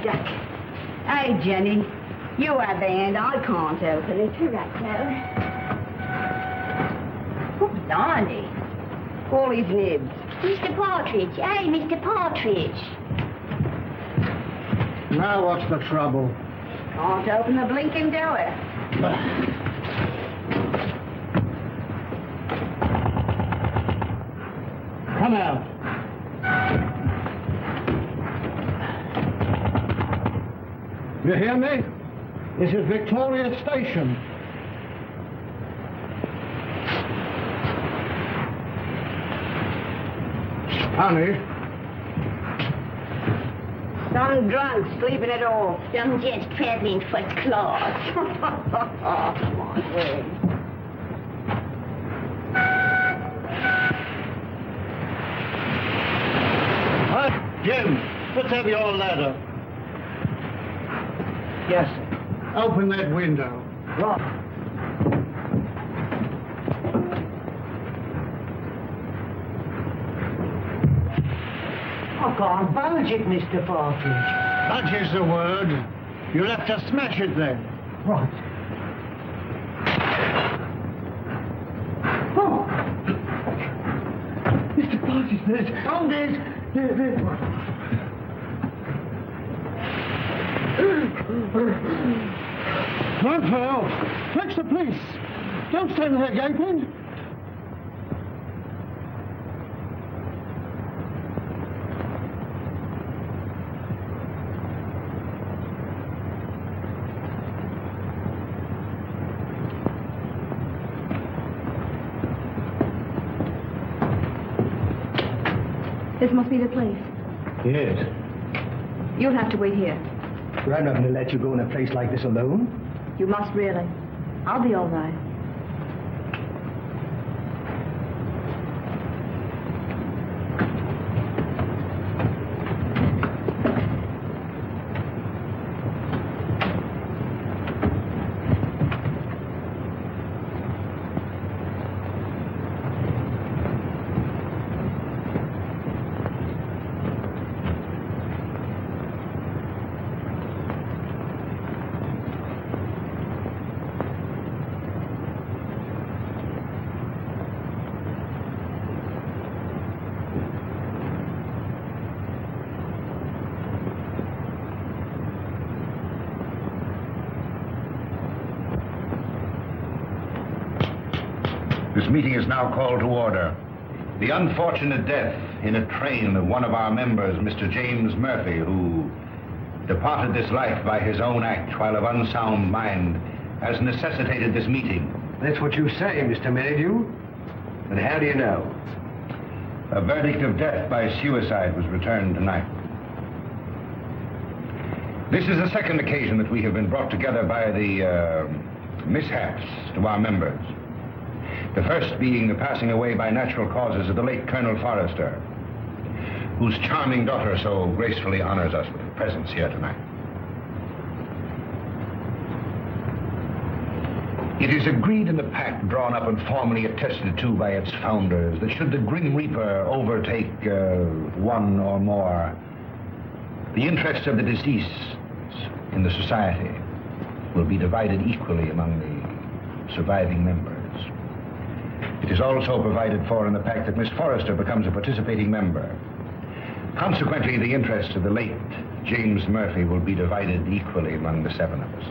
duck. Hey, Jenny, you have the hand. I can't open it. Right now. Oh, blimey. All his nibs. Mr. Partridge. Hey, Mr. Partridge. Now what's the trouble? Can't open the blinking door. Come out. You hear me? This is Victoria Station. Honey. Some drunk sleeping it off. Some just traveling first class. Come on, Wig. Jim, let's have your ladder. Yes, sir. Open that window. Right. I can't budge it, Mr. Partridge. Budge is the word. You'll have to smash it then. Right. Oh! Mr. Partridge, there's... Run, pal. Fetch the police. Don't stand there gaping. This must be the place. Yes. You'll have to wait here. But I'm not going to let you go in a place like this alone. You must really. I'll be all right. This meeting is now called to order. The unfortunate death in a train of one of our members, Mr. James Murphy, who departed this life by his own act while of unsound mind, has necessitated this meeting. That's what you say, Mr. Maydew. But how do you know? A verdict of death by suicide was returned tonight. This is the second occasion that we have been brought together by the mishaps to our members. The first being the passing away by natural causes of the late Colonel Forrester, whose charming daughter so gracefully honors us with her presence here tonight. It is agreed in the pact drawn up and formally attested to by its founders that should the Grim Reaper overtake one or more, the interests of the deceased in the society will be divided equally among the surviving members. It is also provided for in the pact that Miss Forrester becomes a participating member. Consequently, the interests of the late James Murphy will be divided equally among the seven of us.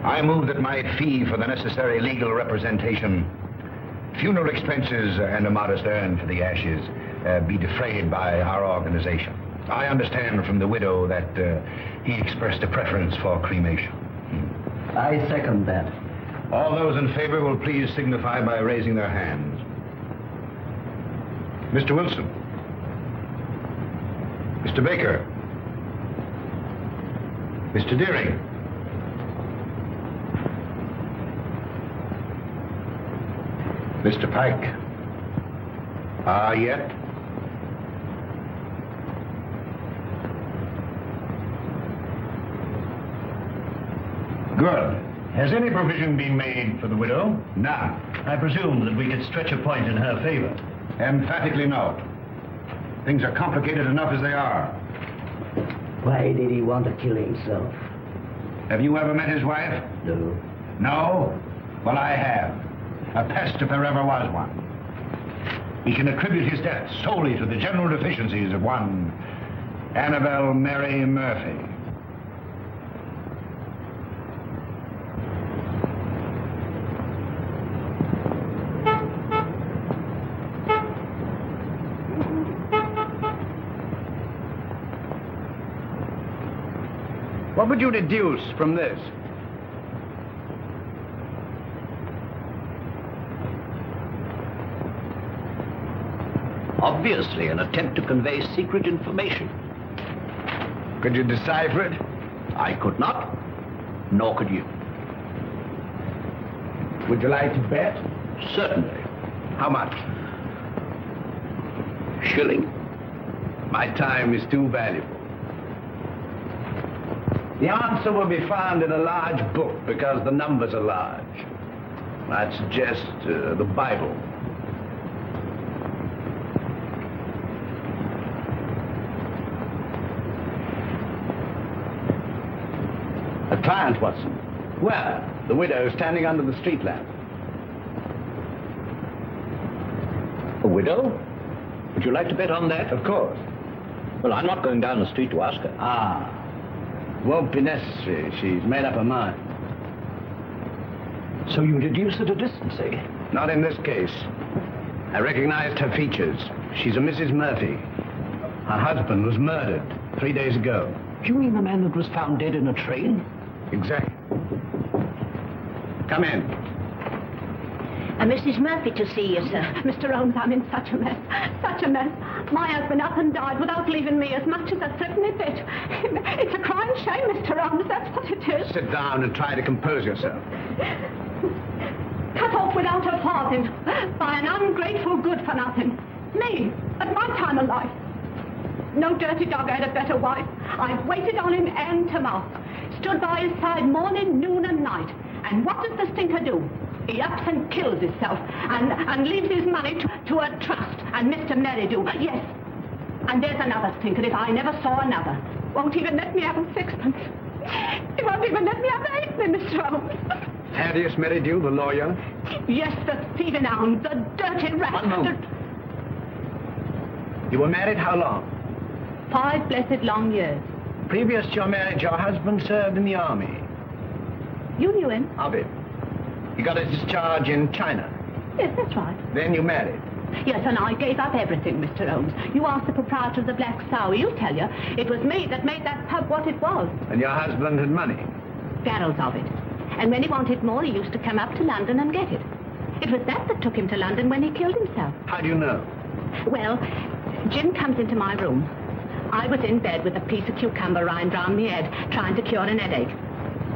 I move that my fee for the necessary legal representation, funeral expenses, and a modest urn for the ashes be defrayed by our organization. I understand from the widow that he expressed a preference for cremation. I second that. All those in favor will please signify by raising their hands. Mr. Wilson. Mr. Baker. Mr. Deering. Mr. Pike. Yet? Good. Has any provision been made for the widow? None. I presume that we could stretch a point in her favor. Emphatically no. Things are complicated enough as they are. Why did he want to kill himself? Have you ever met his wife? No. No? Well, I have. A pest if there ever was one. He can attribute his death solely to the general deficiencies of one Annabelle Mary Murphy. What would you deduce from this? Obviously, an attempt to convey secret information. Could you decipher it? I could not, nor could you. Would you like to bet? Certainly. How much? Shilling. My time is too valuable. The answer will be found in a large book because the numbers are large. I'd suggest the Bible. A client, Watson. Where? The widow standing under the street lamp. A widow? Would you like to bet on that? Of course. Well, I'm not going down the street to ask her. Ah. Won't be necessary. She's made up her mind. So you deduce at a distance, eh? Not in this case. I recognized her features. She's a Mrs. Murphy. Her husband was murdered 3 days ago. You mean the man that was found dead in a train? Exactly. Come in. Mrs. Murphy to see you, sir. Mr. Holmes, I'm in such a mess. Such a mess. My husband up and died without leaving me as much as a threepenny bit. It's a crying shame, Mr. Holmes. That's what it is. Sit down and try to compose yourself. Cut off without a farthing by an ungrateful good-for-nothing. Me, at my time of life. No dirty dog had a better wife. I've waited on him hand to mouth. Stood by his side morning, noon and night. And what does the stinker do? He ups and kills himself and leaves his money to a trust and Mr. Merridew. Yes. And there's another stinker if I never saw another. Won't even let me have a sixpence. He won't even let me have a halfpenny, Mr. Holmes. Thaddeus Merridew, the lawyer? Yes, the thieving hound, the dirty rat. One moment. You were married how long? 5 blessed long years. Previous to your marriage, your husband served in the army. You knew him? Of it. He got his discharge in China. Yes, that's right. Then you married. Yes, and I gave up everything, Mr. Holmes. You asked the proprietor of the Black Sow. He'll tell you. It was me that made that pub what it was. And your husband had money. Barrels of it. And when he wanted more, he used to come up to London and get it. It was that took him to London when he killed himself. How do you know? Well, Jim comes into my room. I was in bed with a piece of cucumber rind round my head, trying to cure an headache.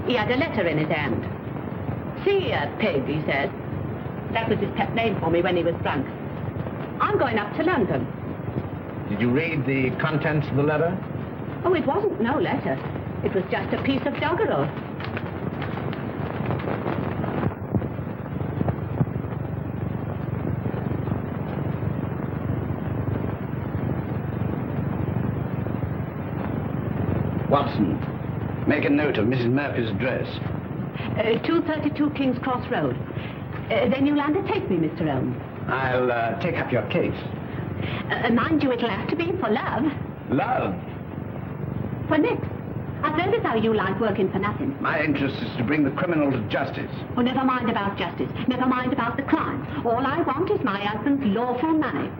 He had a letter in his hand. See here, pig, he said. That was his pet name for me when he was drunk. I'm going up to London. Did you read the contents of the letter? Oh, it wasn't no letter. It was just a piece of doggerel. Watson, make a note of Mrs. Murphy's address. 232 King's Cross Road. Then you'll undertake me, Mr. Holmes. I'll take up your case. Mind you, it'll have to be for love. Love? For Nick. I've heard as how you like working for nothing. My interest is to bring the criminal to justice. Oh, never mind about justice. Never mind about the crime. All I want is my husband's lawful money.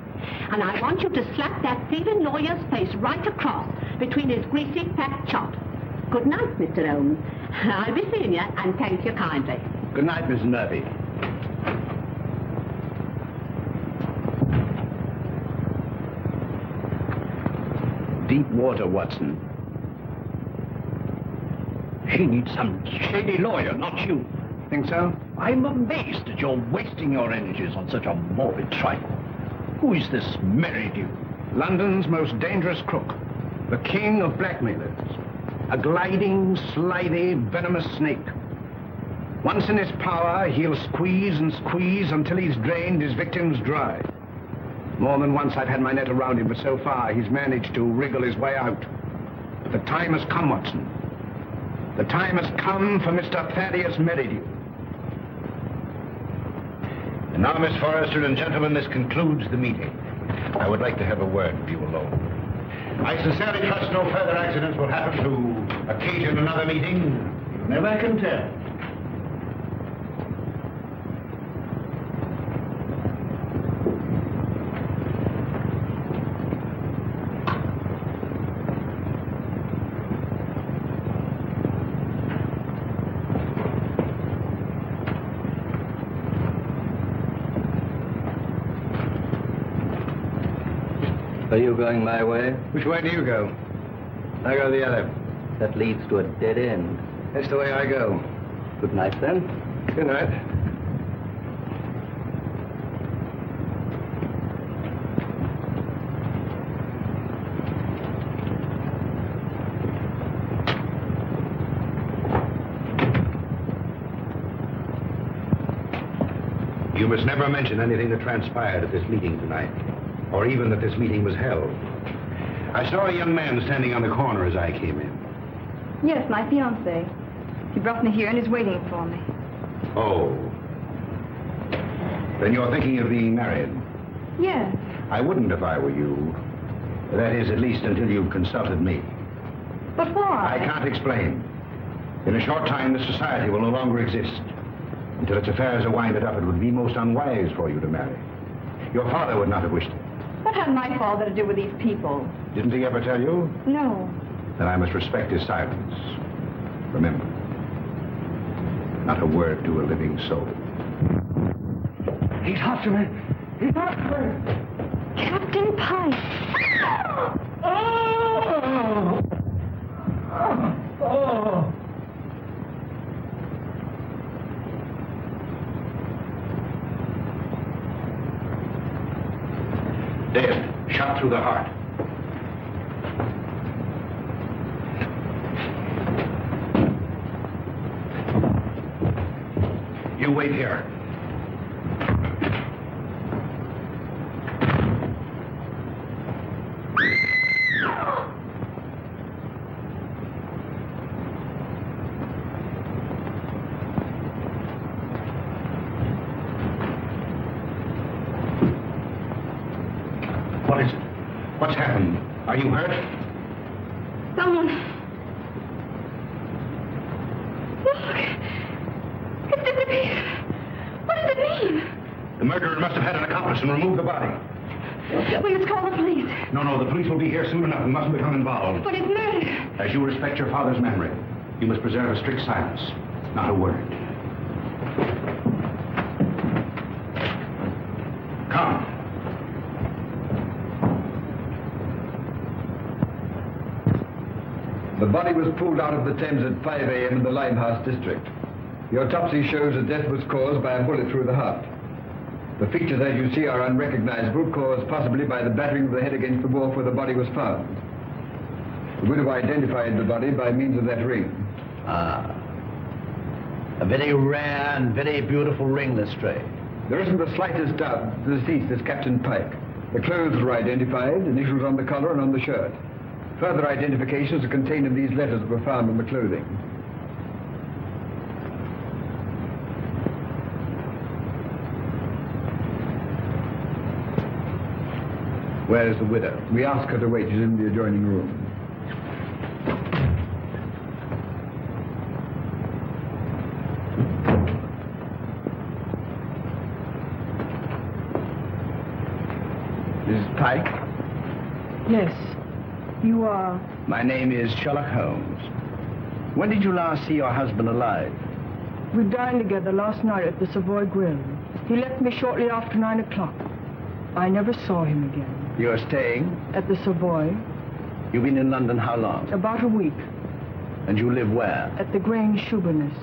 And I want you to slap that thieving lawyer's face right across between his greasy fat chops. Good night, Mr. Holmes. I'll be seeing you, and thank you kindly. Good night, Mrs. Murphy. Deep water, Watson. She needs some shady lawyer, not you. Think so? I'm amazed that you're wasting your energies on such a morbid trifle. Who is this Merridew? London's most dangerous crook. The king of blackmailers. A gliding, slithy, venomous snake. Once in his power, he'll squeeze and squeeze until he's drained his victims dry. More than once I've had my net around him, but so far he's managed to wriggle his way out. But the time has come, Watson. The time has come for Mr. Thaddeus Merridew. And now, Miss Forrester and gentlemen, this concludes the meeting. I would like to have a word with you alone. I sincerely trust no further accidents will happen to occasion another meeting. You never can tell. Are you going my way? Which way do you go? I go the other. That leads to a dead end. That's the way I go. Good night, then. Good night. You must never mention anything that transpired at this meeting tonight, or even that this meeting was held. I saw a young man standing on the corner as I came in. Yes, my fiancé. He brought me here and is waiting for me. Oh. Then you're thinking of being married? Yes. I wouldn't if I were you. That is, at least until you've consulted me. But why? I can't explain. In a short time, this society will no longer exist. Until its affairs are winded up, it would be most unwise for you to marry. Your father would not have wished it. What had my father to do with these people? Didn't he ever tell you? No. Then I must respect his silence. Remember, not a word to a living soul. He's after me. He's after me. Captain Pike. Oh! Oh! Dead, shot through the heart. You wait here. What is it? What's happened? Are you hurt? Someone. Look. It's disappeared. What does it mean? The murderer must have had an accomplice and removed the body. We must call the police. No, the police will be here soon enough. We mustn't become involved. But it's murder. As you respect your father's memory, you must preserve a strict silence. Not a word. Come. The body was pulled out of the Thames at 5 a.m. in the Limehouse district. The autopsy shows that death was caused by a bullet through the heart. The features, as you see, are unrecognizable, caused possibly by the battering of the head against the wharf where the body was found. The widow identified the body by means of that ring. Ah. A very rare and very beautiful ring, Lestrade. There isn't the slightest doubt the deceased is Captain Pike. The clothes were identified, initials on the collar and on the shirt. Further identifications are contained in these letters that were found on the clothing. Where is the widow? We asked her to wait. She's in the adjoining room. Mrs. Pike? Yes. You are? My name is Sherlock Holmes. When did you last see your husband alive? We dined together last night at the Savoy Grill. He left me shortly after 9 o'clock. I never saw him again. You're staying? At the Savoy. You've been in London how long? About a week. And you live where? At the Grange Shoeburyness.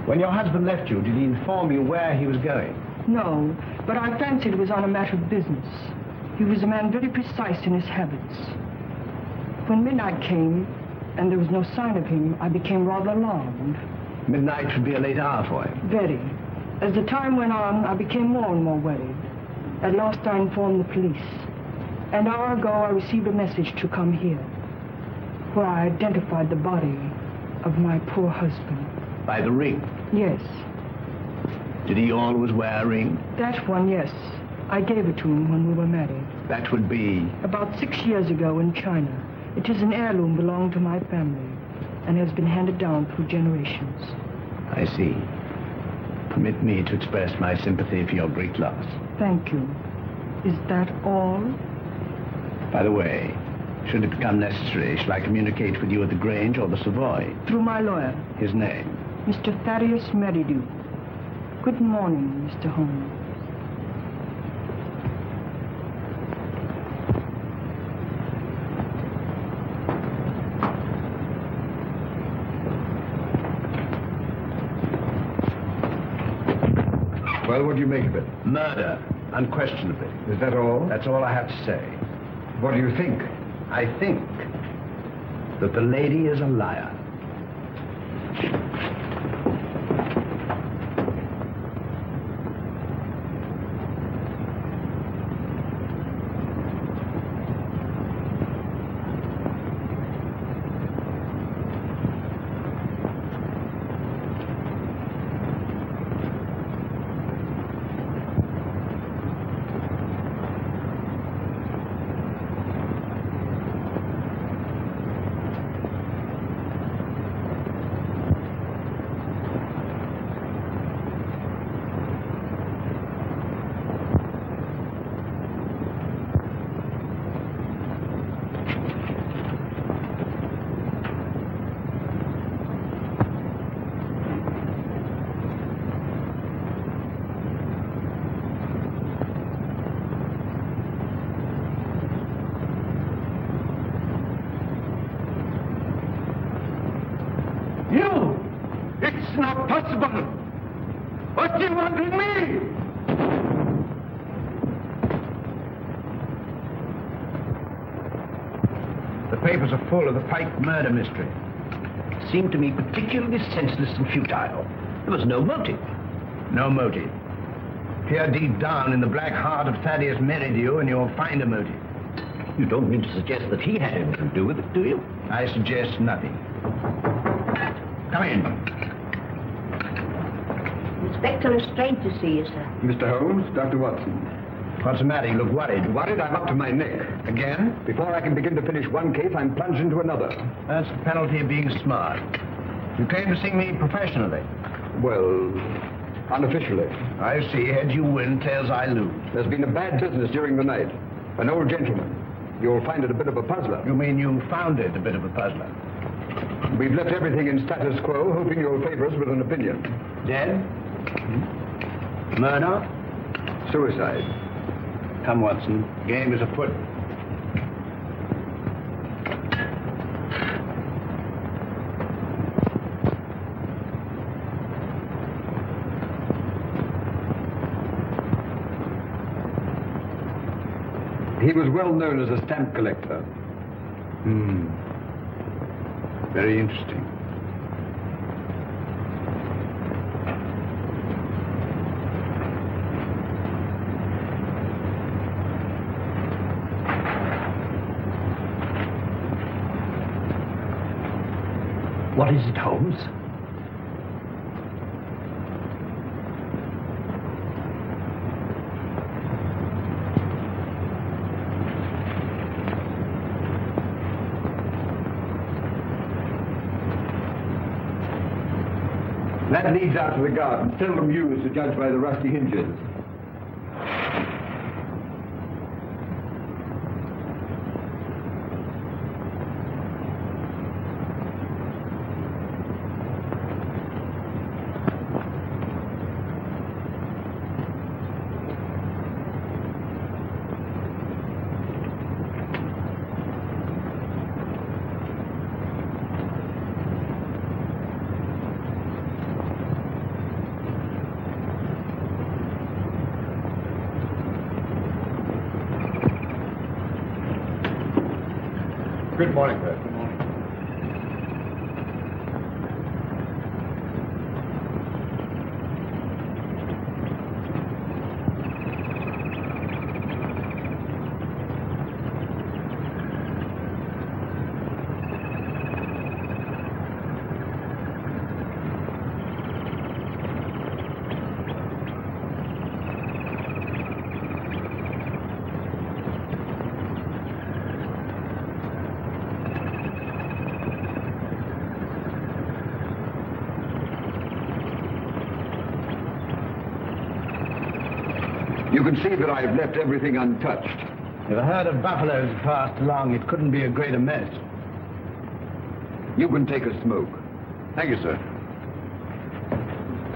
When your husband left you, did he inform you where he was going? No, but I fancied it was on a matter of business. He was a man very precise in his habits. When midnight came, and there was no sign of him, I became rather alarmed. Midnight should be a late hour for him. Very. As the time went on, I became more and more worried. At last I informed the police. An hour ago, I received a message to come here. where I identified the body of my poor husband. By the ring? Yes. Did he always wear a ring? That one, yes. I gave it to him when we were married. That would be? About 6 years ago in China. It is an heirloom belonging to my family and has been handed down through generations. I see. Permit me to express my sympathy for your great loss. Thank you. Is that all? By the way, should it become necessary, shall I communicate with you at the Grange or the Savoy? Through my lawyer. His name? Mr. Thaddeus Merridew. Good morning, Mr. Holmes. Well, what do you make of it? Murder, unquestionably. Is that all? That's all I have to say. What do you think? I think that the lady is a liar. It's not possible! What do you want with me? The papers are full of the Pike murder mystery. Seemed to me particularly senseless and futile. There was no motive. No motive. Peer deep down in the black heart of Thaddeus Merridew and you'll find a motive. You don't mean to suggest that he had anything to do with it, do you? I suggest nothing. Come in. Inspector Lestrade to see you, sir. Mr. Holmes, Dr. Watson. What's the matter? You look worried. Worried? I'm up to my neck. Again? Before I can begin to finish one case, I'm plunged into another. That's the penalty of being smart. You came to see me professionally. Well, unofficially. I see. Heads you win, tails I lose. There's been a bad business during the night. An old gentleman. You'll find it a bit of a puzzler. You mean you found it a bit of a puzzler? We've left everything in status quo, hoping you'll favor us with an opinion. Dead? Murder? Suicide. Come, Watson. Game is afoot. He was well known as a stamp collector. Very interesting. What is it, Holmes? That leads out to the garden, seldom used to judge by the rusty hinges. Good morning, Fred. Good morning. You can see that I've left everything untouched. If a herd of buffaloes passed along, it couldn't be a greater mess. You can take a smoke. Thank you, sir.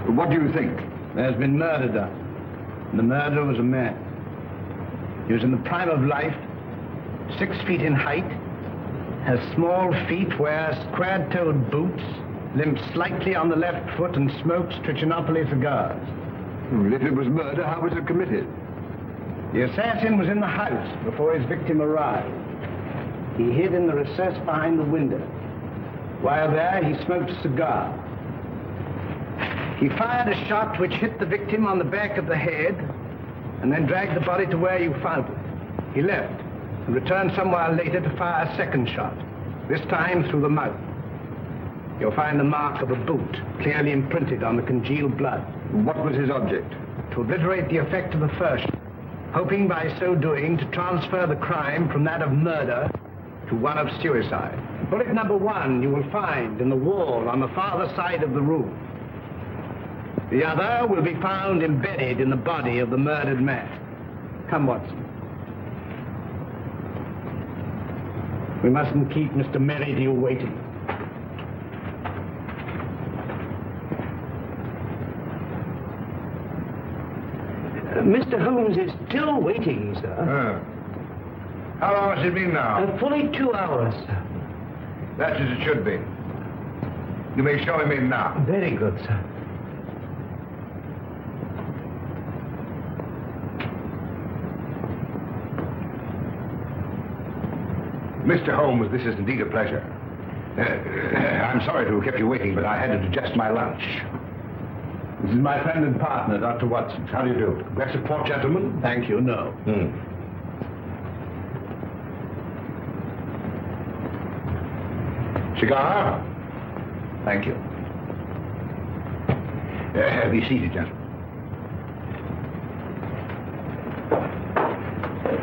What do you think? There's been murder done. And the murderer was a man. He was in the prime of life, 6 feet in height, has small feet, wears square-toed boots, limps slightly on the left foot, and smokes Trichinopoly cigars. If it was murder, how was it committed? The assassin was in the house before his victim arrived. He hid in the recess behind the window. While there, he smoked a cigar. He fired a shot which hit the victim on the back of the head and then dragged the body to where you found it. He left and returned some while later to fire a second shot, this time through the mouth. You'll find the mark of a boot clearly imprinted on the congealed blood. What was his object? To obliterate the effect of the first, hoping by so doing to transfer the crime from that of murder to one of suicide. Bullet number 1 you will find in the wall on the farther side of the room. The other will be found embedded in the body of the murdered man. Come, Watson. We mustn't keep Mr. Merridew waiting. Mr. Holmes is still waiting, sir. How long has it been now? Fully 2 hours, sir. That's as it should be. You may show him in now. Very good, sir. Mr. Holmes, this is indeed a pleasure. I'm sorry to have kept you waiting, but I had to digest my lunch. This is my friend and partner, Dr. Watson. How do you do? Glass of port, gentlemen? Thank you, no. Cigar? Thank you. Be seated, gentlemen.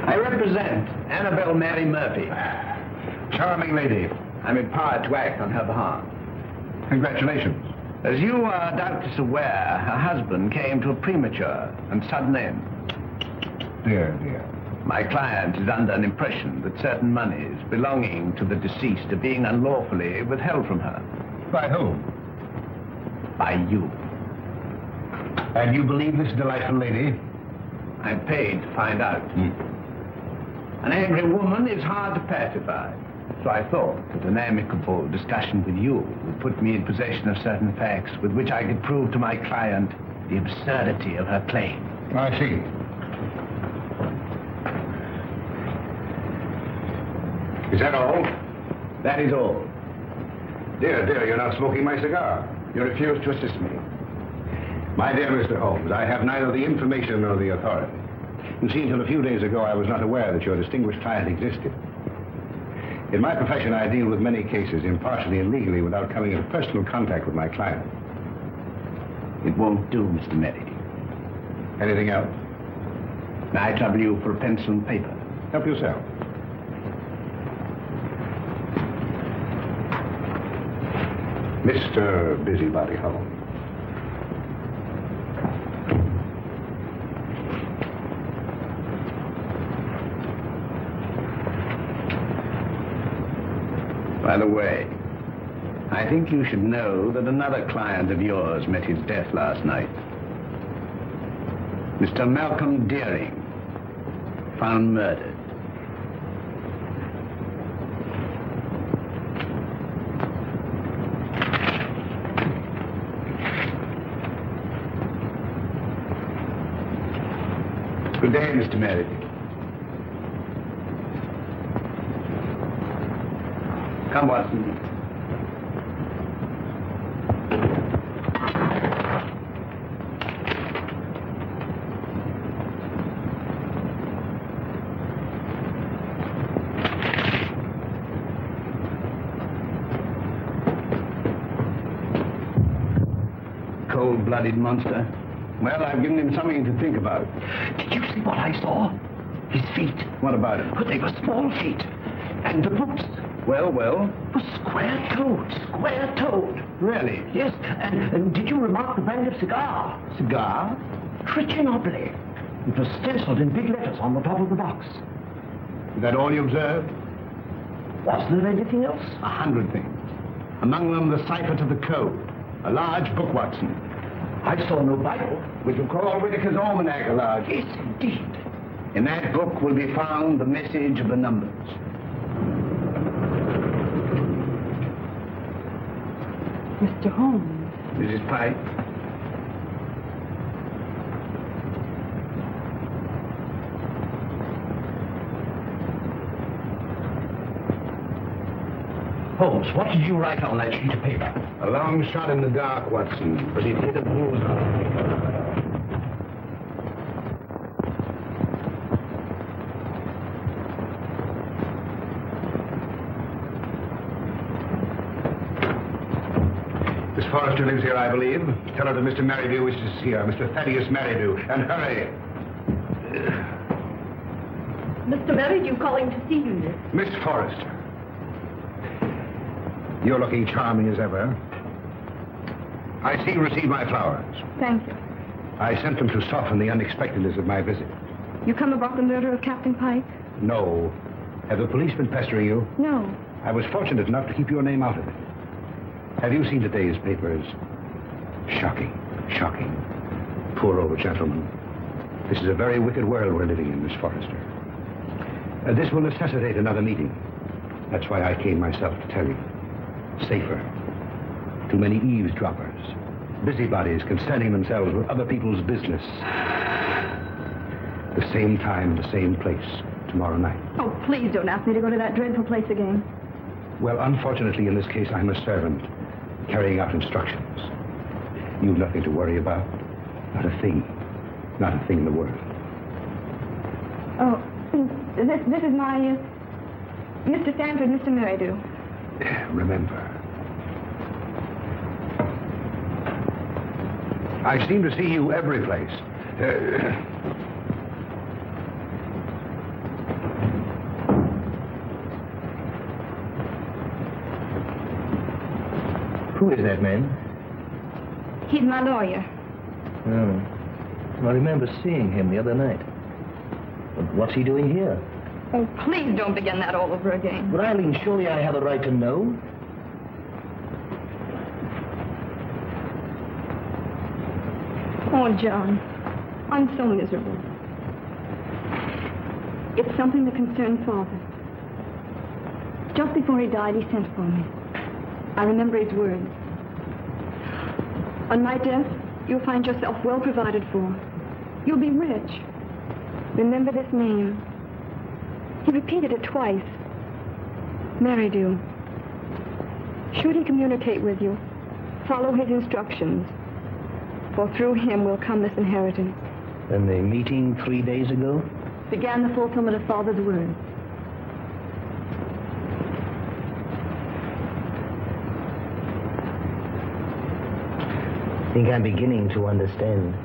I represent Annabelle Mary Murphy. Charming lady. I'm empowered to act on her behalf. Congratulations. As you are doubtless aware, her husband came to a premature and sudden end. Dear, dear. My client is under an impression that certain monies belonging to the deceased are being unlawfully withheld from her. By whom? By you. And you believe this delightful lady? I'm paid to find out. An angry woman is hard to pacify. So I thought that an amicable discussion with you would put me in possession of certain facts with which I could prove to my client the absurdity of her claim. I see. Is that all? That is all. Dear, dear, you're not smoking my cigar. You refuse to assist me. My dear Mr. Holmes, I have neither the information nor the authority. You see, until a few days ago, I was not aware that your distinguished client existed. In my profession, I deal with many cases impartially and legally without coming into personal contact with my client. It won't do, Mr. Merridew. Anything else? May I trouble you for a pencil and paper? Help yourself. Mr. Busybody Holmes. By the way, I think you should know that another client of yours met his death last night. Mr. Malcolm Deering, found murdered. Good day, Mr. Merridew. Come, Watson. Cold-blooded monster. Well, I've given him something to think about. Did you see what I saw? His feet. What about it? But they were small feet. And the boots Well? were square-toed. Really? Yes, and did you remark the brand of cigar? Cigar? Trichinopoly. It was stenciled in big letters on the top of the box. Is that all you observed? Was there anything else? 100 things. Among them, the cipher to the code. A large book, Watson. I saw no Bible. We can call Whitaker's Almanac a large. Yes, indeed. In that book will be found the message of the numbers. Mr. Holmes. Mrs. Pike? Holmes, what did you write on that sheet of paper? A long shot in the dark, Watson, but it hit a bullseye. Miss Forrester lives here, I believe. Tell her that Mr. Merridew wishes to see her. Mr. Thaddeus Merridew. And hurry. Mr. Merridew calling to see you. Miss Forrester. You're looking charming as ever. I see you received my flowers. Thank you. I sent them to soften the unexpectedness of my visit. You come about the murder of Captain Pike? No. Have the police been pestering you? No. I was fortunate enough to keep your name out of it. Have you seen today's papers? Shocking. Shocking. Poor old gentleman. This is a very wicked world we're living in, Miss Forrester. This will necessitate another meeting. That's why I came myself to tell you. Safer. Too many eavesdroppers. Busybodies concerning themselves with other people's business. The same time, the same place, tomorrow night. Oh, please don't ask me to go to that dreadful place again. Well, unfortunately, in this case, I'm a servant, carrying out instructions. You've nothing to worry about. Not a thing. Not a thing in the world. Oh, this is my, Mr. Sanford, Mr. Merridew. Remember. I seem to see you every place. Who is that man? He's my lawyer. Oh. I remember seeing him the other night. But what's he doing here? Oh, please don't begin that all over again. But Eileen, surely I have a right to know. Oh, John, I'm so miserable. It's something that concerns Father. Just before he died, he sent for me. I remember his words. On my death, you'll find yourself well provided for. You'll be rich. Remember this name. He repeated it twice. Merridew. Should he communicate with you, follow his instructions, for through him will come this inheritance. And the meeting 3 days ago? Began the fulfillment of Father's words. I think I'm beginning to understand.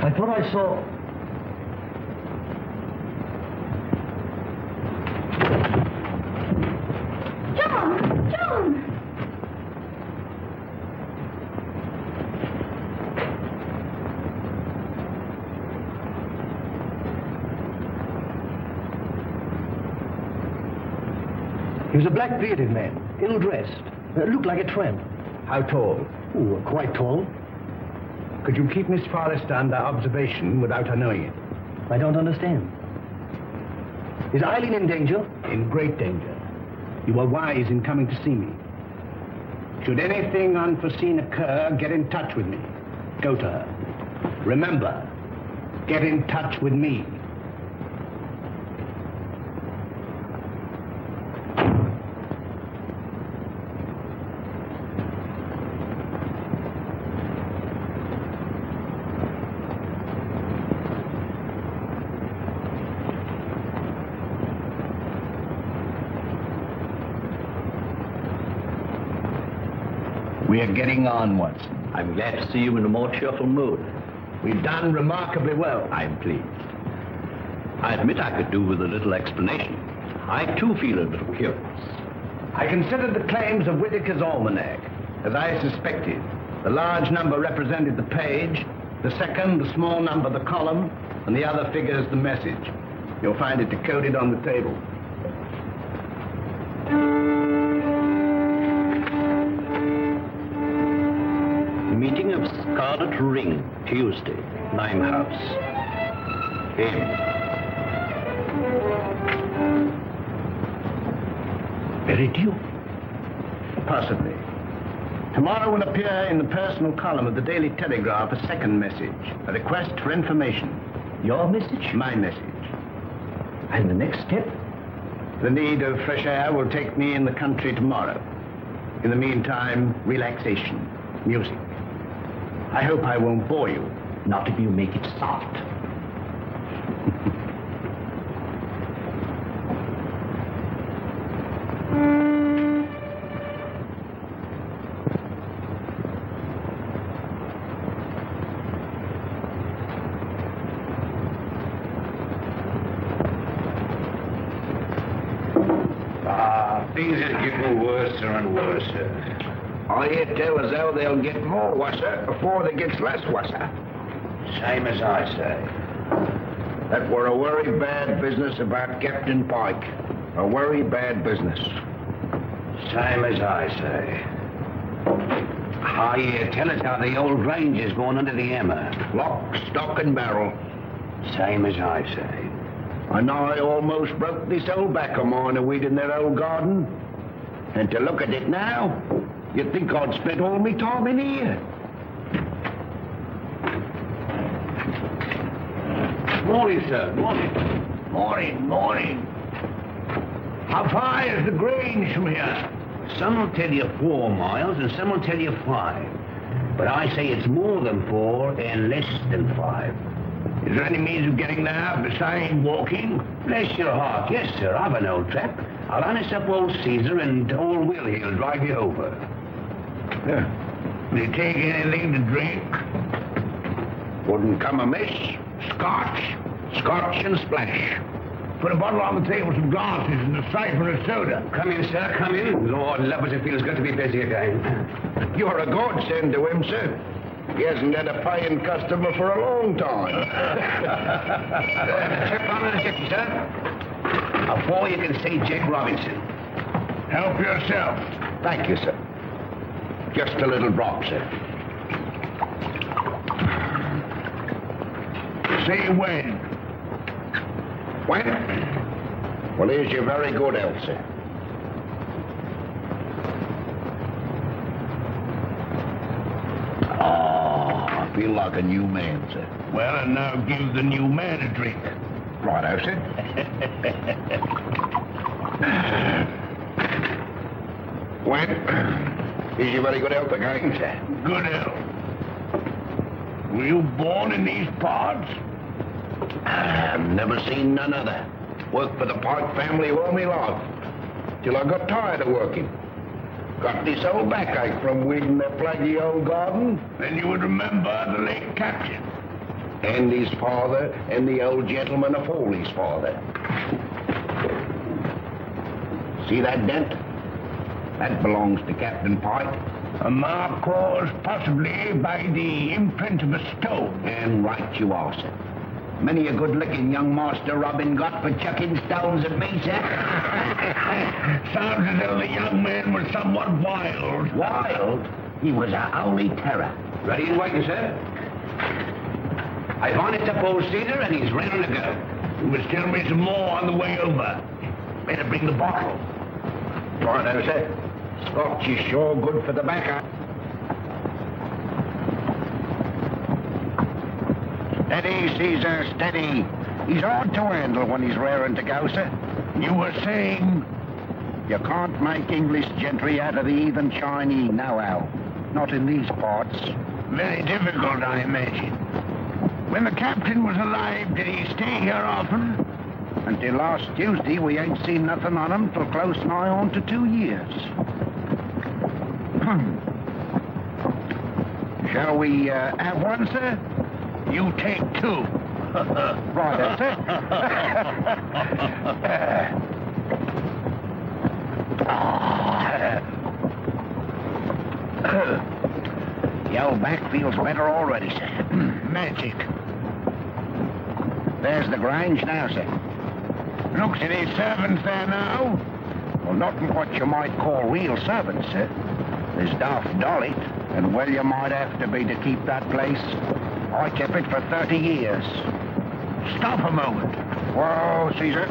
I thought I saw... John! John! He was a black-bearded man, ill-dressed, looked like a tramp. How tall? Oh, quite tall. Could you keep Miss Forrester under observation without her knowing it? I don't understand. Is Eileen in danger? In great danger. You were wise in coming to see me. Should anything unforeseen occur, get in touch with me. Go to her. Remember, get in touch with me. We are getting on, Watson. I'm glad to see you in a more cheerful mood. We've done remarkably well. I'm pleased. I admit I could do with a little explanation. I, too, feel a little curious. I considered the claims of Whitaker's almanac. As I suspected, the large number represented the page, the second, the small number, the column, and the other figures the message. You'll find it decoded on the table. Meeting of Scarlet Ring, Tuesday, Limehouse. M. Meridew? Possibly. Tomorrow will appear in the personal column of the Daily Telegraph a second message, a request for information. Your message? My message. And the next step? The need of fresh air will take me in the country tomorrow. In the meantime, relaxation, music. I hope I won't bore you. Not if you make it soft. Things are getting worse and worse. I hear tell as though they'll get more worser before they gets less worser. Same as I say. That were a very bad business about Captain Pike. A very bad business. Same as I say. I hear tell us how the old ranger's going under the hammer. Lock, stock, and barrel. Same as I say. And I almost broke this old back of mine a weed in their old garden. And to look at it now, you'd think I'd spent all my time in here. Morning, sir. Morning. Morning. How far is the Grange from here? Some will tell you 4 miles, and some will tell you 5. But I say it's more than 4 and less than 5. Is there any means of getting there besides walking? Bless your heart, yes, sir. I've an old trap. I'll harness up old Caesar and old Will he'll drive you over. Will you take anything to drink? Wouldn't come amiss. Scotch and splash. Put a bottle on the table, some glasses, and a siphon of soda. Come in, sir, come in. Lord love us, it feels good to be busy again. You're a godsend to him, sir. He hasn't had a paying customer for a long time. Check on the ticket, sir. Before you can see Jack Robinson. Help yourself. Thank you, sir. Just a little drop, sir. Say when. When? Well, here's your very good health, sir. I feel like a new man, sir. Well, and now give the new man a drink. Righto, sir. When? Is your very good health again, sir? Good health. Were you born in these parts? I've never seen none other. Worked for the Pike family all my life. Till I got tired of working. Got this old backache from weeding their plaguey old garden. Then you would remember the late captain. And his father, and the old gentleman of Foley's father. See that dent? That belongs to Captain Pike. A mark caused possibly by the imprint of a stone. And right you are, sir. Many a good-looking young Master Robin got for chucking stones at me, sir. Sounds as though the young man was somewhat wild. Wild? He was a holy terror. Ready and waiting, sir. I've harnessed up old Caesar, and he's ready to go. You must tell me some more on the way over. Better bring the bottle. Righto, sir. Scotch is sure good for the backer. Steady, Caesar, steady. He's hard to handle when he's raring to go, sir. You were saying? You can't make English gentry out of the heathen Chinese, no how. Not in these parts. Very difficult, I imagine. When the captain was alive, did he stay here often? Until last Tuesday, we ain't seen nothing on him till close nigh on to 2 years. Shall we have one, sir? You take 2. Right, that's it. feels better already, sir. Magic. There's the Grange now, sir. Looks at his servants there now. Well, not what you might call real servants, sir. There's Daft Dolly, and well you might have to be to keep that place. I kept it for 30 years. Stop a moment. Whoa, Caesar.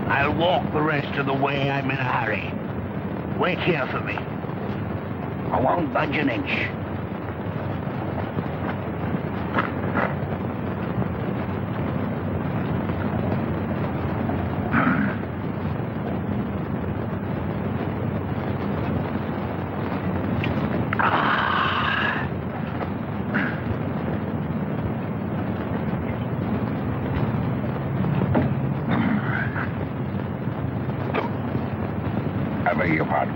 I'll walk the rest of the way. I'm in a hurry. Wait here for me. I won't budge an inch. I beg your pardon.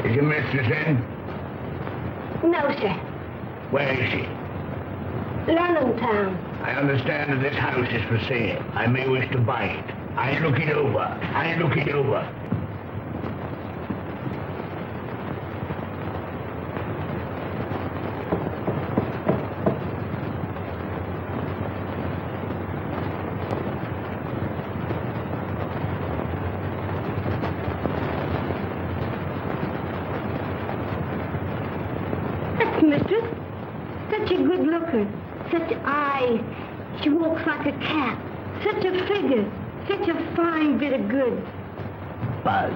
Is your mistress in? No, sir. Where is she? London town. I understand that this house is for sale. I may wish to buy it. I look it over. That's mistress. Such a good looker. Such eyes. She walks like a cat. Such a figure. Such a fine bit of goods. Buzz.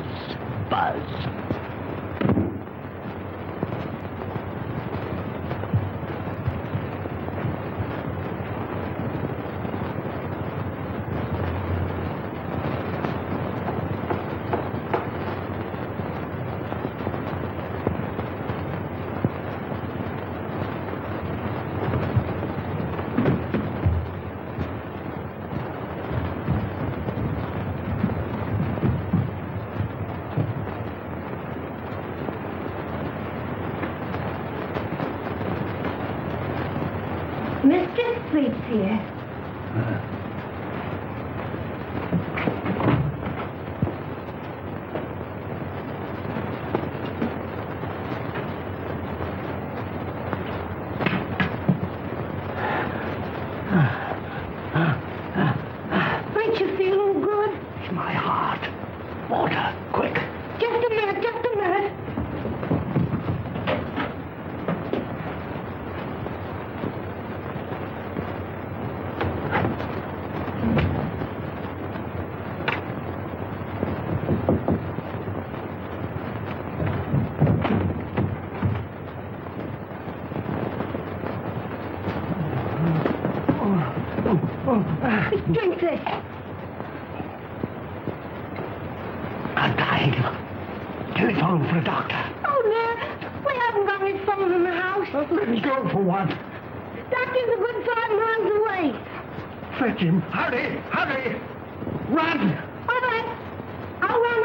Mistress sleeps here. Ain't you feeling good? It's my heart. Water, quick. Just a minute. Drink this. I'm dying. Telephone for a doctor. Oh, dear. We haven't got any phone in the house. Let me go for one. Doctor's a good 5 miles away. Fetch him. Hurry. Run. All right. I'll run.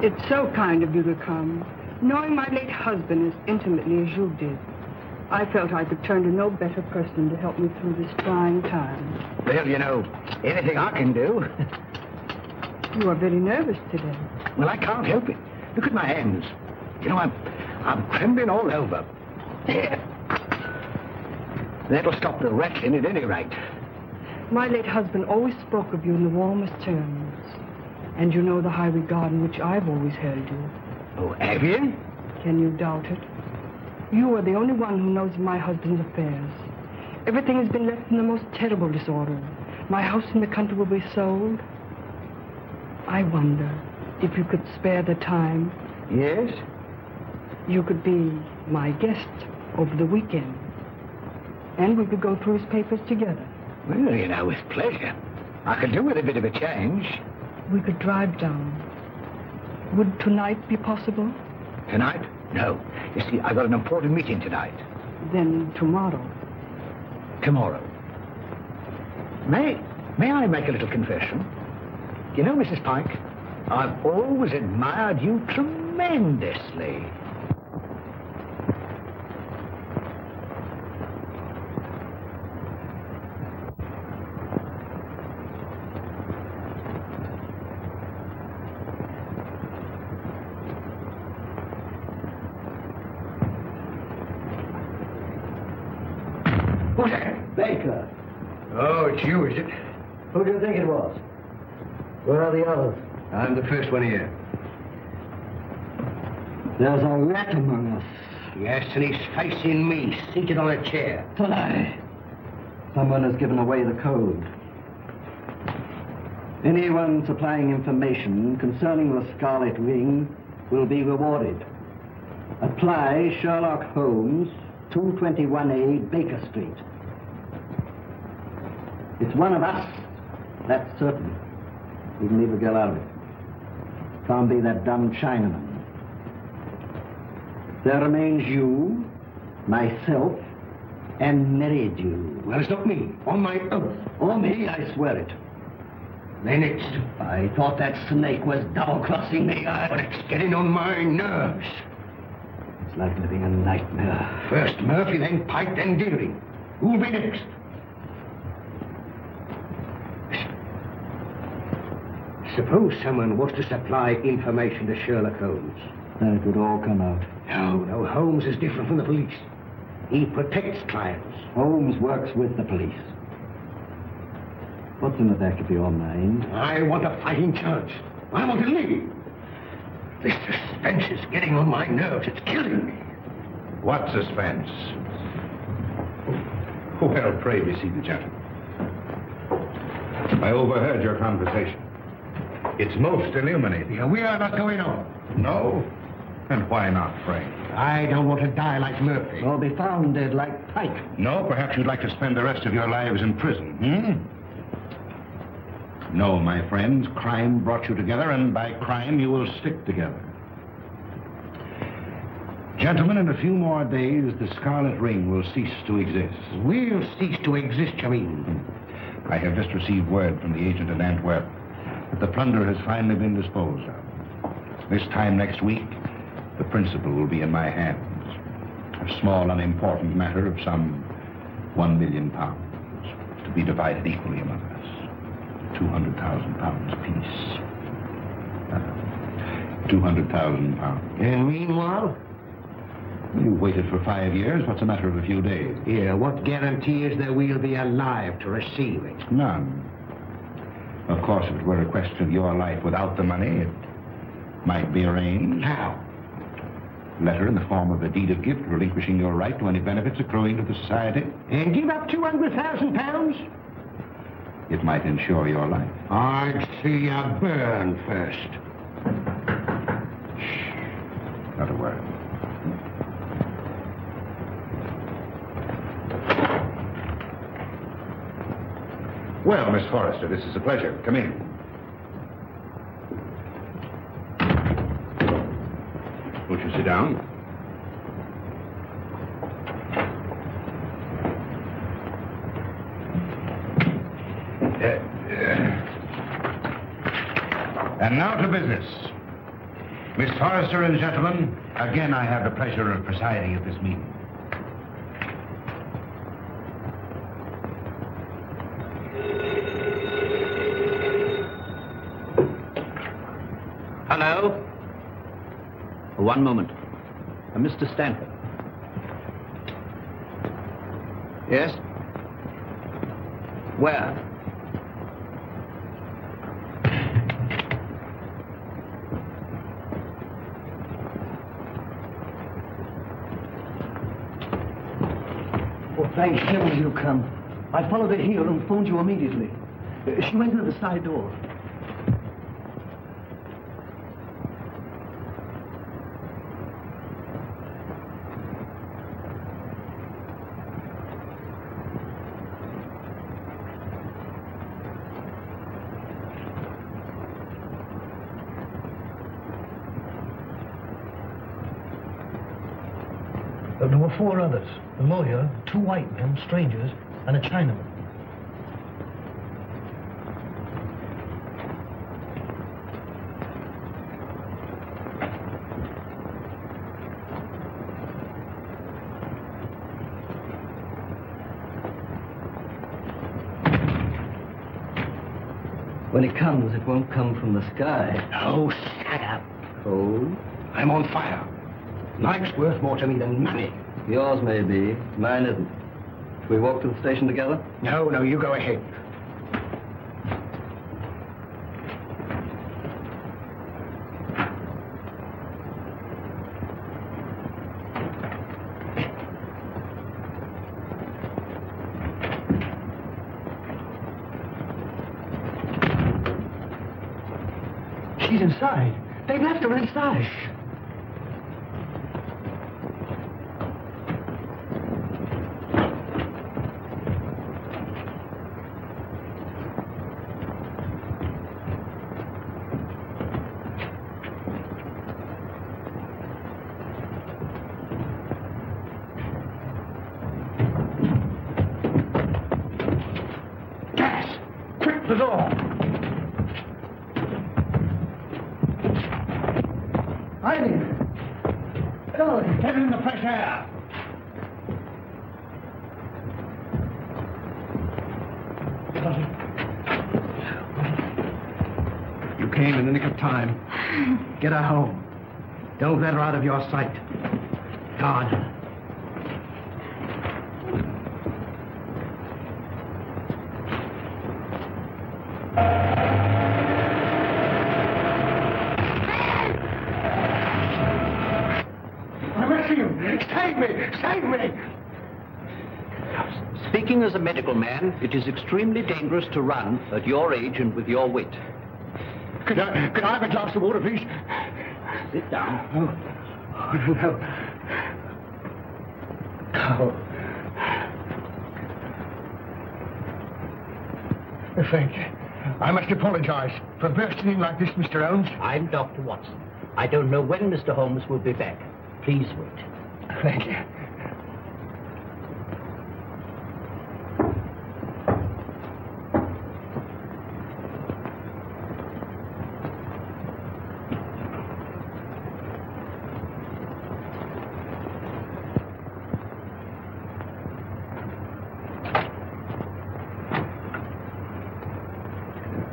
It's so kind of you to come. Knowing my late husband as intimately as you did, I felt I could turn to no better person to help me through this trying time. Well, you know, anything I can do. You are very nervous today. Well, I can't help it. Look at my hands. You know, I'm trembling all over. There. That'll stop the rattling at any rate. My late husband always spoke of you in the warmest terms. And you know the high regard in which I've always held you. Oh, have you? Can you doubt it? You are the only one who knows of my husband's affairs. Everything has been left in the most terrible disorder. My house in the country will be sold. I wonder if you could spare the time. Yes? You could be my guest over the weekend. And we could go through his papers together. Well, you know, with pleasure. I could do with a bit of a change. We could drive down. Would tonight be possible? Tonight? No. You see, I've got an important meeting tonight. Then tomorrow. Tomorrow. May I make a little confession? You know, Mrs. Pike, I've always admired you tremendously. Who's that? Baker. Oh, it's you, is it? Who do you think it was? Where are the others? I'm the first one here. There's a rat among us. Yes, and he's facing me, seated on a chair. Tonight. Someone has given away the code. Anyone supplying information concerning the Scarlet Ring will be rewarded. Apply Sherlock Holmes, 221A Baker Street. It's one of us, that's certain. We can leave the girl out of it. Can't be that dumb Chinaman. There remains you, myself, and Meridew. Well, it's not me, on my oath. Or me, I swear it. Then it's... I thought that snake was double-crossing me. But it's getting on my nerves. It's like living a nightmare. First Murphy, then Pike, then Deering. Who'll be next? Suppose someone was to supply information to Sherlock Holmes. Then it would all come out. No, Holmes is different from the police. He protects clients. Holmes works with the police. What's in the back of your mind? I want a fighting chance. I want to live. This suspense is getting on my nerves. It's killing me. What suspense? Well, pray be seated, gentlemen. I overheard your conversation. It's most illuminating. Yeah, we are not going on. No? And why not, pray? I don't want to die like Murphy. Or be found dead like Pike. No, perhaps you'd like to spend the rest of your lives in prison, No, my friends, crime brought you together, and by crime you will stick together. Gentlemen, in a few more days, the Scarlet Ring will cease to exist. We'll cease to exist, you mean? I have just received word from the agent in Antwerp that the plunder has finally been disposed of. This time next week, the principal will be in my hands. A small, unimportant matter of some £1 million, to be divided equally among us. £200,000 apiece. £200,000. And meanwhile? You waited for 5 years. What's a matter of a few days? Yeah, what guarantee is there we'll be alive to receive it? None. Of course, if it were a question of your life without the money, it might be arranged. How? Letter in the form of a deed of gift relinquishing your right to any benefits accruing to the society. And give up £200,000? It might ensure your life. I'd see you burn first. Shh. Not a word. Well, Miss Forrester, this is a pleasure. Come in. Won't you sit down? And now to business. Miss Forrester and gentlemen, again I have the pleasure of presiding at this meeting. Hello? One moment. Mr. Stanford. Yes? Where? Oh, thank heaven you come. I followed her here and phoned you immediately. She went through the side door. There were 4 others. A lawyer, 2 white men, strangers, and a Chinaman. When it comes, it won't come from the sky. Oh, shut up. Cold? I'm on fire. Life's worth more to me than money. Yours may be. Mine isn't. Shall we walk to the station together? No, you go ahead. She's inside. They've left her inside. Gas! Quick, the door! Hiding. Go, get in the fresh air. You came in the nick of time. Get her home. Don't let her out of your sight. Guard her. I'm rescuing you. Save me! Save me! Speaking as a medical man, it is extremely dangerous to run at your age and with your weight. Could I have a glass of water, please? Sit down. Oh, no. Oh, thank you. I must apologize for bursting in like this, Mr. Holmes. I'm Dr. Watson. I don't know when Mr. Holmes will be back. Please wait. Thank you.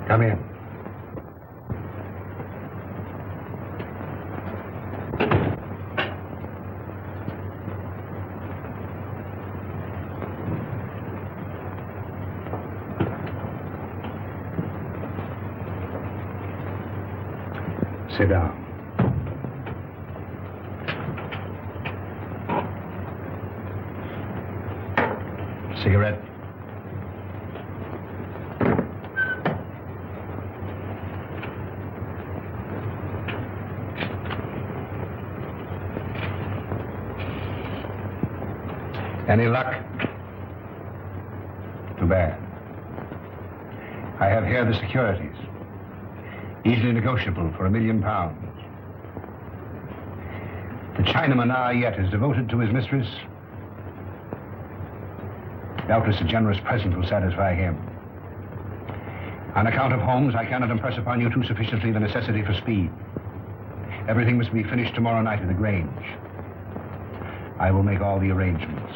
Come in. Sit down. Cigarette? Any luck? Too bad. I have here the securities. Easily negotiable for £1 million. The Chinaman now yet is devoted to his mistress. Doubtless a generous present will satisfy him. On account of Holmes, I cannot impress upon you too sufficiently the necessity for speed. Everything must be finished tomorrow night in the Grange. I will make all the arrangements.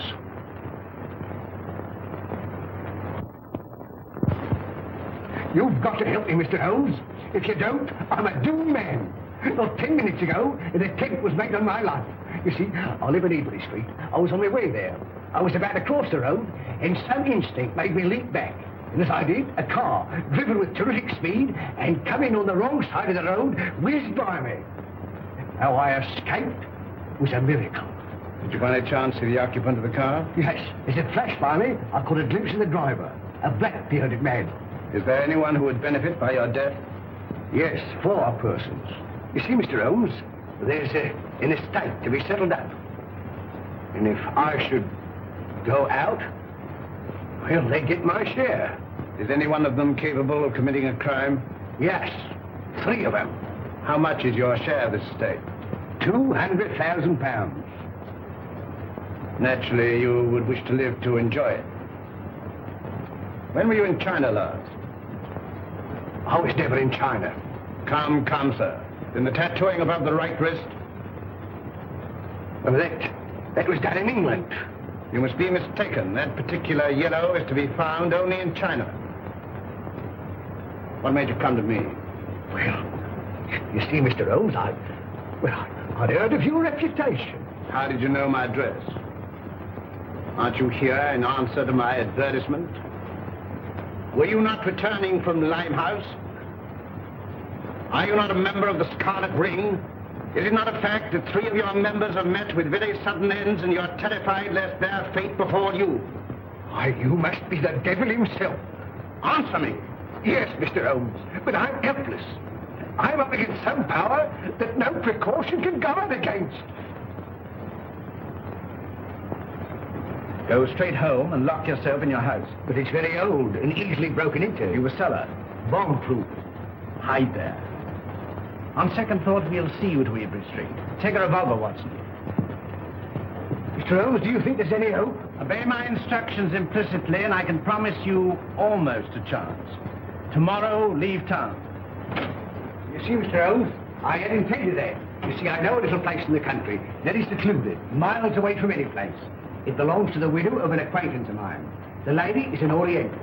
You've got to help me, Mr. Holmes. If you don't, I'm a doomed man. Not 10 minutes ago, an attempt was made on my life. You see, I live in Ebury Street. I was on my way there. I was about to cross the road, and some instinct made me leap back. And as I did, a car, driven with terrific speed and coming on the wrong side of the road, whizzed by me. How I escaped was a miracle. Did you by any chance see the occupant of the car? Yes, as it flashed by me, I caught a glimpse of the driver, a black-bearded man. Is there anyone who would benefit by your death? Yes, 4 persons. You see, Mr. Holmes, there's an estate to be settled up. And if I should go out, well, they get my share. Is any one of them capable of committing a crime? Yes, 3 of them. How much is your share of this estate? £200,000. Naturally, you would wish to live to enjoy it. When were you in China last? I was never in China. Come, sir. In the tattooing above the right wrist? Well, that was done in England. You must be mistaken. That particular yellow is to be found only in China. What made you come to me? Well, you see, Mr. Holmes, I'd heard of your reputation. How did you know my address? Aren't you here in answer to my advertisement? Were you not returning from Limehouse? Are you not a member of the Scarlet Ring? Is it not a fact that 3 of your members have met with very sudden ends and you're terrified lest their fate befall you? Why, you must be the devil himself. Answer me. Yes, Mr. Holmes, but I'm helpless. I'm up against some power that no precaution can guard against. Go straight home and lock yourself in your house. But it's very old and easily broken into. You a cellar. Bomb-proof. Hide there. On second thought, we'll see you to Ebury Street. Take a revolver, Watson. Mr. Holmes, do you think there's any hope? Obey my instructions implicitly, and I can promise you almost a chance. Tomorrow, leave town. You see, Mr. Holmes, I had intended that. You see, I know a little place in the country that is secluded, miles away from any place. It belongs to the widow of an acquaintance of mine. The lady is an Oriental,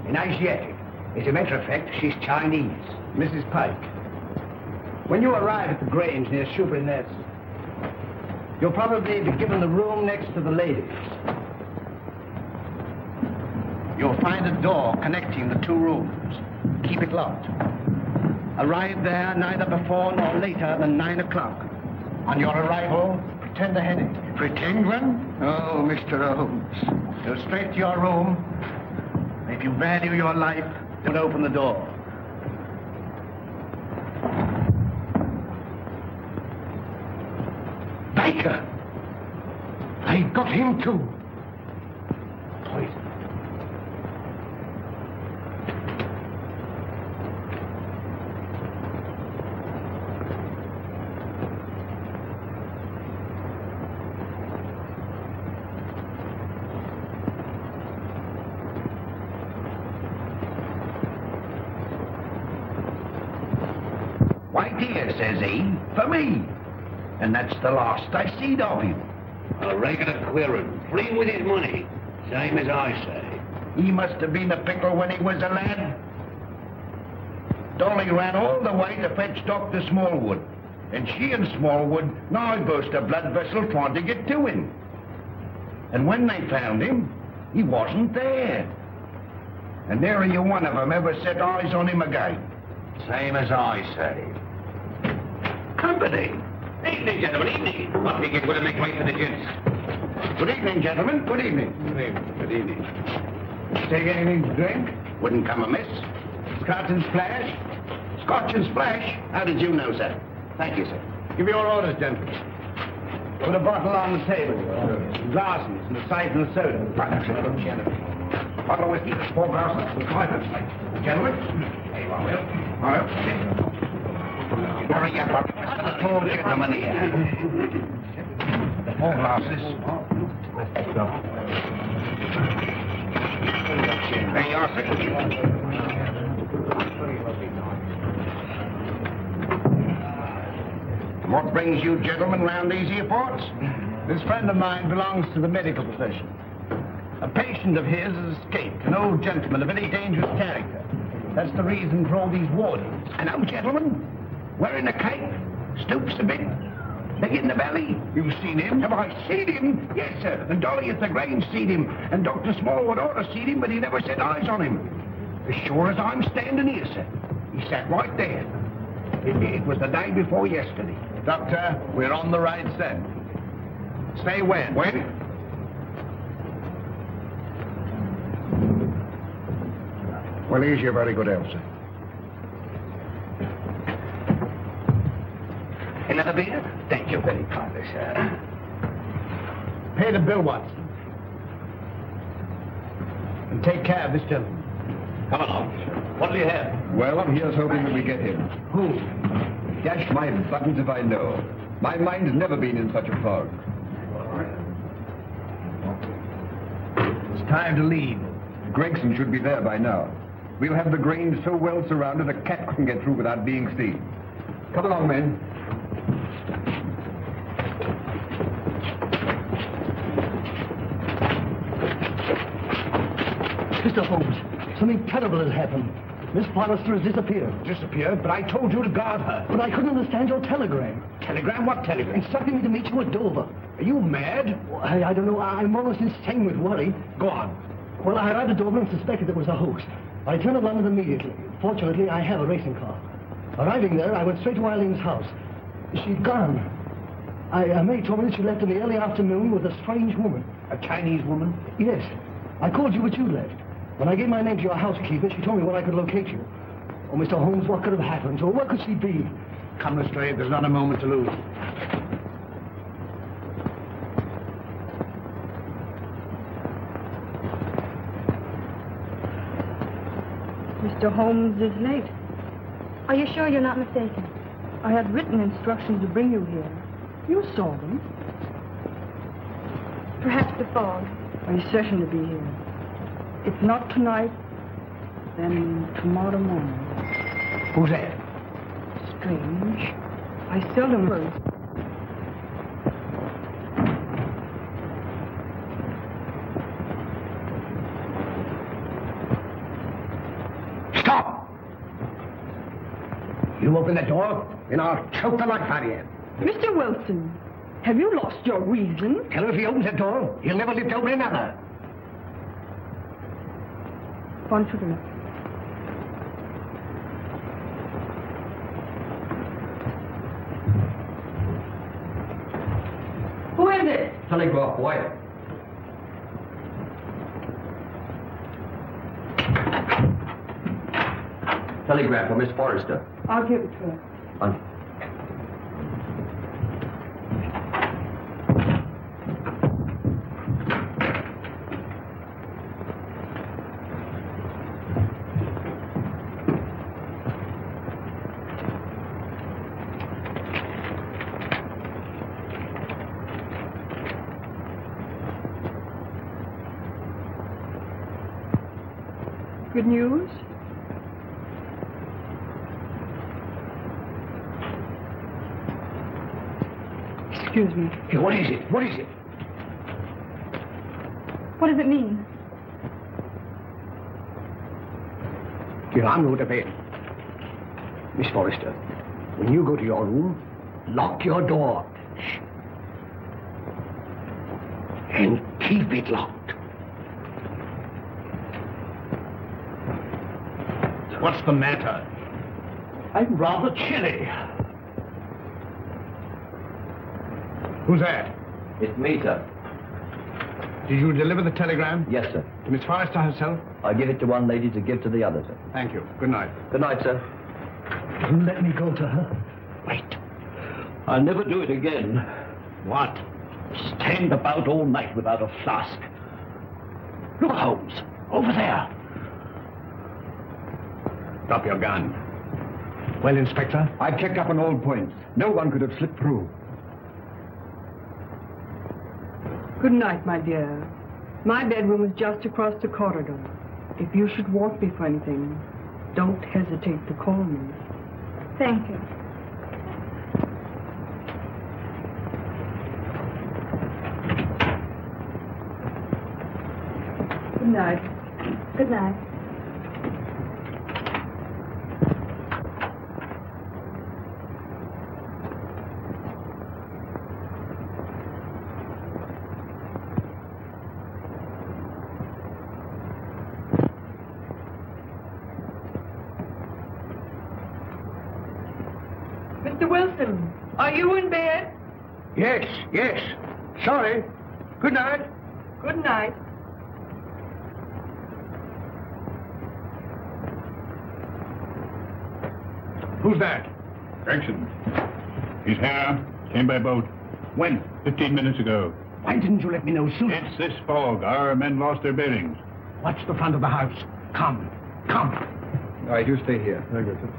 an Asiatic. As a matter of fact, she's Chinese. Mrs. Pike, when you arrive at the Grange near Shoebury Nest, you'll probably be given the room next to the ladies. You'll find a door connecting the 2 rooms. Keep it locked. Arrive there neither before nor later than 9 o'clock. On your arrival, pretend a headache. Pretend one? Oh, Mr. Holmes. Go straight to your room. If you value your life, don't open the door. Baker! They got him too. Poison. Why, dear, says he, for me. And that's the last I seed of him. A regular queerin', free with his money, same as I say. He must have been a pickle when he was a lad. Dolly ran all the way to fetch Dr. Smallwood. And she and Smallwood now burst a blood vessel trying to get to him. And when they found him, he wasn't there. And nary a one of them ever set eyes on him again. Same as I say. Company. Evening, gentlemen, evening. What we get will make way for the gents. Good evening, gentlemen. Good evening. Good evening. Good evening. Take anything to drink? Wouldn't come amiss. Scotch and splash? Scotch and splash? How did you know, sir? Thank you, sir. Give your orders, gentlemen. Put a bottle on the table. Glasses and a siphon of soda. Bottle of whiskey, 4 glasses, 5 gentlemen. There you are, Will. All right. Hurry up, the 4 gentlemen here. 4 glasses. There you are, sir. And what brings you gentlemen round these here parts? This friend of mine belongs to the medical profession. A patient of his has escaped, an old gentleman of very dangerous character. That's the reason for all these wardens. An old gentleman? Wearing a cape? Stoops a bit? Big in the belly? You've seen him? Have I seen him? Yes, sir. And Dolly at the Grange seen him. And Dr. Smallwood ought to seen him, but he never set eyes on him. As sure as I'm standing here, sir. He sat right there. It was the day before yesterday. Doctor, we're on the right scent. Say when. When? Well, here's your very good health, sir. Another beer? Thank you very kindly, sir. Pay the bill, Watson. And take care of this gentleman. Come along. What do you have? Well, here's hoping that we get him. Who? Dash my buttons if I know. My mind's never been in such a fog. It's time to leave. Gregson should be there by now. We'll have the Grange so well surrounded a cat couldn't get through without being seen. Come along, men. Mr. Holmes, something terrible has happened. Miss Forrester has disappeared. Disappeared? But I told you to guard her. But I couldn't understand your telegram. Telegram? What telegram? Instructing me to meet you at Dover. Are you mad? I don't know. I'm almost insane with worry. Go on. Well, I arrived at Dover and suspected it was a hoax. I returned to London immediately. Fortunately, I have a racing car. Arriving there, I went straight to Eileen's house. She'd gone. May told me that she left in the early afternoon with a strange woman. A Chinese woman? Yes. I called you, but you left. When I gave my name to your housekeeper, she told me where I could locate you. Oh, Mr. Holmes, what could have happened? Or where could she be? Come, Lestrade. There's not a moment to lose. Mr. Holmes is late. Are you sure you're not mistaken? I had written instructions to bring you here. You saw them. Perhaps the fog. Are you certain to be here? If not tonight, then tomorrow morning. Who's that? Strange. I seldom heard. Stop! You open the door, and I'll choke the life out of you. Mr. Wilson, have you lost your reason? Tell him if he opens the door, he'll never live to open another. One sugar. Who is it? Telegraph, boy. Telegram for Miss Forrester. I'll give it to her. Good news? Excuse me. Hey, what is it? What is it? What does it mean? Here, I'm going to bed. Miss Forrester, when you go to your room, lock your door. Shh. And keep it locked. What's the matter? I'm rather chilly. Who's that? It's me, sir. Did you deliver the telegram? Yes, sir. To Miss Forrester herself? I give it to one lady to give to the other, sir. Thank you. Good night. Good night, sir. You let me go to her. Wait. I'll never do it again. What? Stand about all night without a flask. Look, Holmes. Over there. Drop your gun. Well, Inspector? I've checked up on all points. No one could have slipped through. Good night, my dear. My bedroom is just across the corridor. If you should want me for anything, don't hesitate to call me. Thank you. night. Good night. Mr. Wilson, are you in bed? Yes, yes. Sorry. Good night. Good night. Who's that? Gregson. He's here. Came by boat. When? 15 minutes ago. Why didn't you let me know sooner? It's this fog. Our men lost their bearings. Watch the front of the house. Come. Come. All right, you stay here. Very good, sir.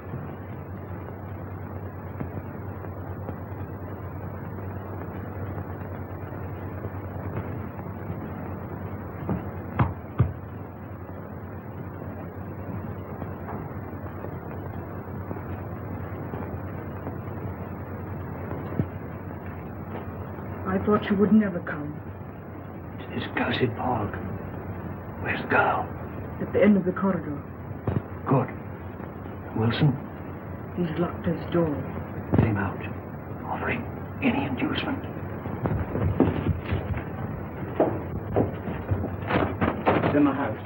I thought you would never come. It's this cursed fog. Where's the girl? At the end of the corridor. Good. Wilson, He's locked his door. get him out. Offering any inducement. It's in the house.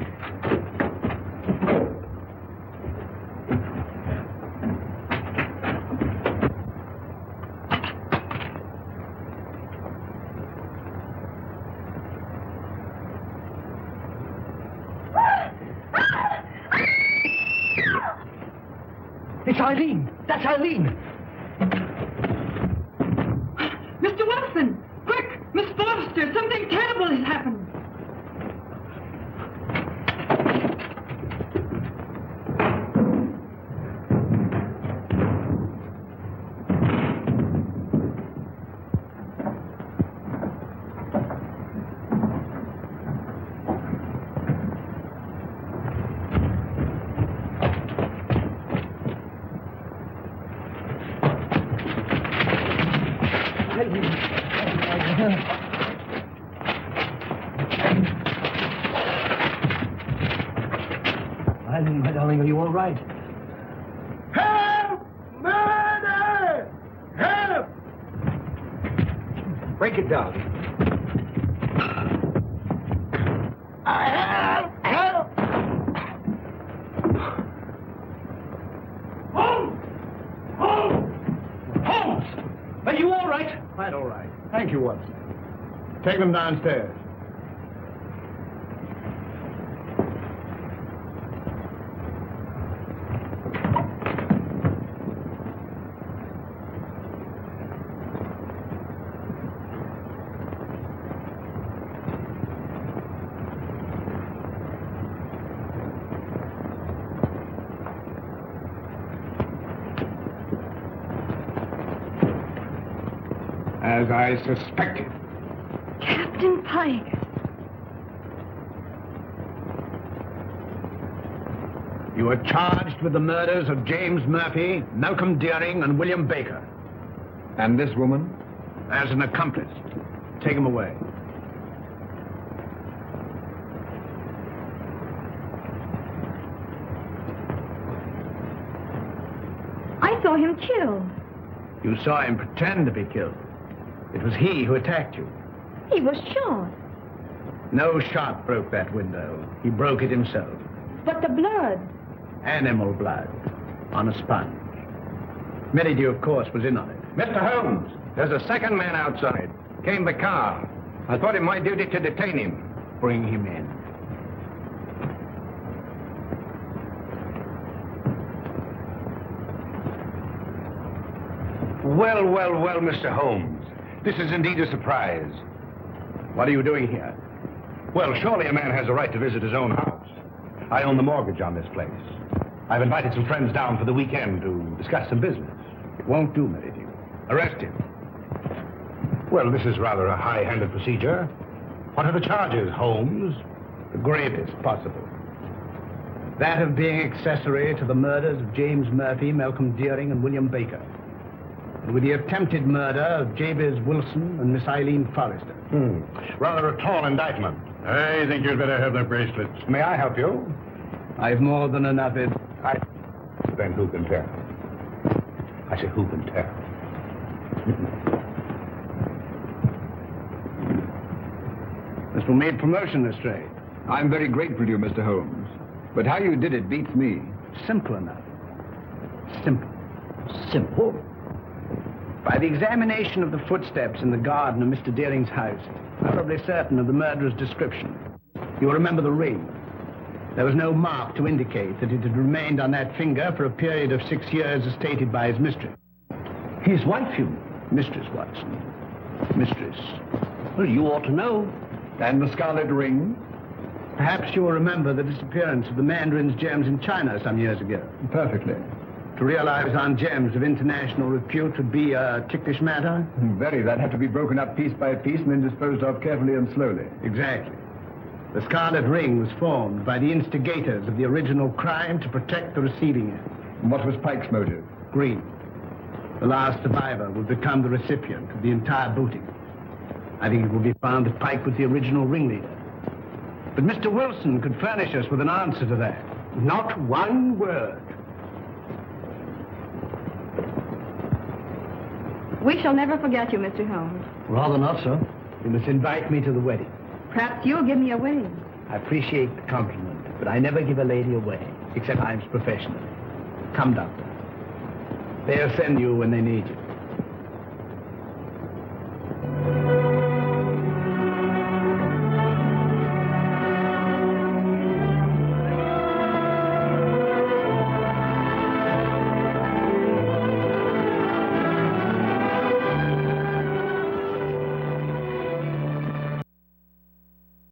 It's Eileen. That's Eileen. Mr. Wilson! Quick! Miss Forrester! Something terrible has happened! Eileen, my darling, are you all right? Help! Murder! Help! Break it down. Help! Holmes! Holmes! Holmes! Are you all right? Quite all right. Thank you, Watson. Take them downstairs. As I suspected. Captain Pike. You are charged with the murders of James Murphy, Malcolm Deering, and William Baker. And this woman? As an accomplice. Take him away. I saw him killed. You saw him pretend to be killed. It was he who attacked you. He was shot. No shot broke that window. He broke it himself. But the blood. Animal blood. On a sponge. Merridew, of course, was in on it. Mr. Holmes, there's a second man outside. Came the car. I thought it my duty to detain him. Bring him in. Well, well, well, Mr. Holmes. This is indeed a surprise. What are you doing here? Well, surely a man has a right to visit his own house. I own the mortgage on this place. I've invited some friends down for the weekend to discuss some business. It won't do, Merridew. Arrest him. Well, this is rather a high-handed procedure. What are the charges, Holmes? The gravest possible. That of being accessory to the murders of James Murphy, Malcolm Deering, and William Baker. And with the attempted murder of Jabez Wilson and Miss Eileen Forrester. Rather a tall indictment. I think you'd better have the bracelets. May I help you? I've more than enough in... Then who can tell? I say, who can tell? This will mean promotion, Lestrade. I'm very grateful to you, Mr. Holmes. But how you did it beats me. Simple enough. Simple. Simple. By the examination of the footsteps in the garden of Mr. Deering's house, thoroughly certain of the murderer's description. You'll remember the ring. There was no mark to indicate that it had remained on that finger for a period of 6 years as stated by his mistress. His wife, you... Mistress, Watson. Mistress. Well, you ought to know. And the scarlet ring? Perhaps you will remember the disappearance of the mandarin's gems in China some years ago. Perfectly. To realize on gems of international repute would be a ticklish matter? Very. That'd have to be broken up piece by piece and then disposed of carefully and slowly. Exactly. The Scarlet Ring was formed by the instigators of the original crime to protect the receiving end. And what was Pike's motive? Greed. The last survivor will become the recipient of the entire booty. I think it will be found that Pike was the original ringleader. But Mr. Wilson could furnish us with an answer to that. Not one word. We shall never forget you, Mr. Holmes. Rather not, sir. You must invite me to the wedding. Perhaps you'll give me away. I appreciate the compliment, but I never give a lady away, except I'm professional. Come, Doctor. They'll send you when they need you.